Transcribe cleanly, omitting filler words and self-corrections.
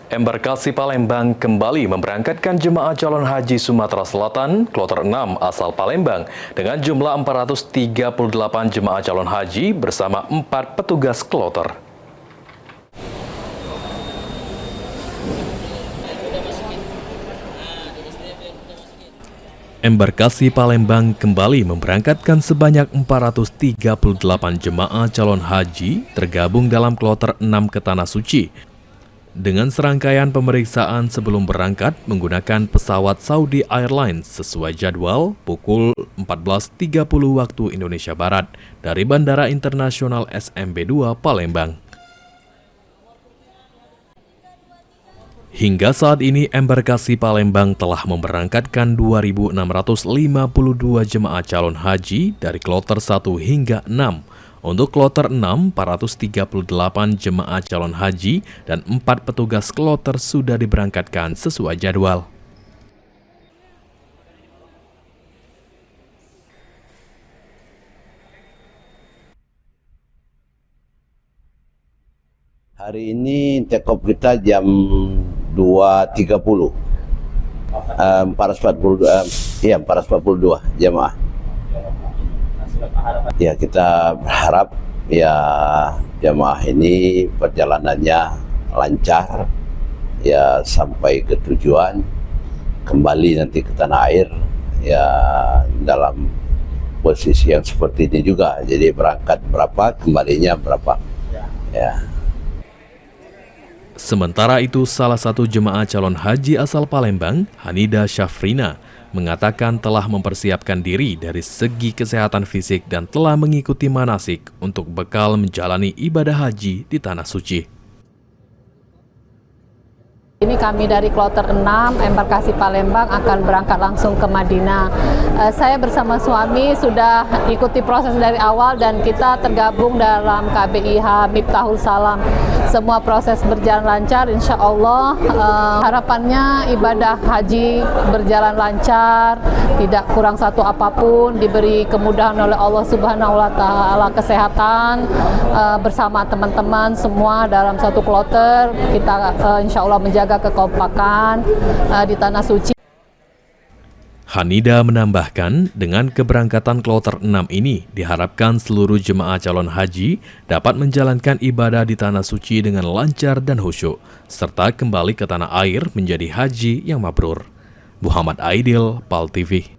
Embarkasi Palembang kembali memberangkatkan jemaah calon haji Sumatera Selatan kloter 6 asal Palembang dengan jumlah 438 jemaah calon haji bersama 4 petugas kloter. Embarkasi Palembang kembali memberangkatkan sebanyak 438 jemaah calon haji tergabung dalam kloter 6 ke Tanah Suci. Dengan serangkaian pemeriksaan sebelum berangkat menggunakan pesawat Saudi Airlines sesuai jadwal pukul 14.30 waktu Indonesia Barat dari Bandara Internasional SMB 2 Palembang. Hingga saat ini, Embarkasi Palembang telah memberangkatkan 2.652 jemaah calon haji dari kloter 1 hingga 6. Untuk kloter 6, 438 jemaah calon haji dan 4 petugas kloter sudah diberangkatkan sesuai jadwal. Hari ini take off kita jam 2.30. 442 jemaah. Ya, kita berharap ya jemaah ini perjalanannya lancar ya sampai ke tujuan, kembali nanti ke tanah air ya dalam posisi yang seperti ini juga. Jadi berangkat berapa, kembalinya berapa. Ya. Sementara itu, salah satu jemaah calon haji asal Palembang, Hanida Syafrina, mengatakan telah mempersiapkan diri dari segi kesehatan fisik dan telah mengikuti manasik untuk bekal menjalani ibadah haji di Tanah Suci. Ini kami dari kloter 6, Embarkasi Palembang akan berangkat langsung ke Madinah. Saya bersama suami sudah ikuti proses dari awal dan kita tergabung dalam KBIH Miftahul Salam. Semua proses berjalan lancar, insya Allah. Harapannya ibadah haji berjalan lancar, tidak kurang satu apapun, diberi kemudahan oleh Allah Subhanahu wa Ta'ala, kesehatan bersama teman-teman semua dalam satu kloter. Kita insya Allah menjaga kekompakan di Tanah Suci. Hanida menambahkan, dengan keberangkatan kloter 6 ini diharapkan seluruh jemaah calon haji dapat menjalankan ibadah di Tanah Suci dengan lancar dan khusyuk, serta kembali ke tanah air menjadi haji yang mabrur. Muhammad Aidil, PAL TV.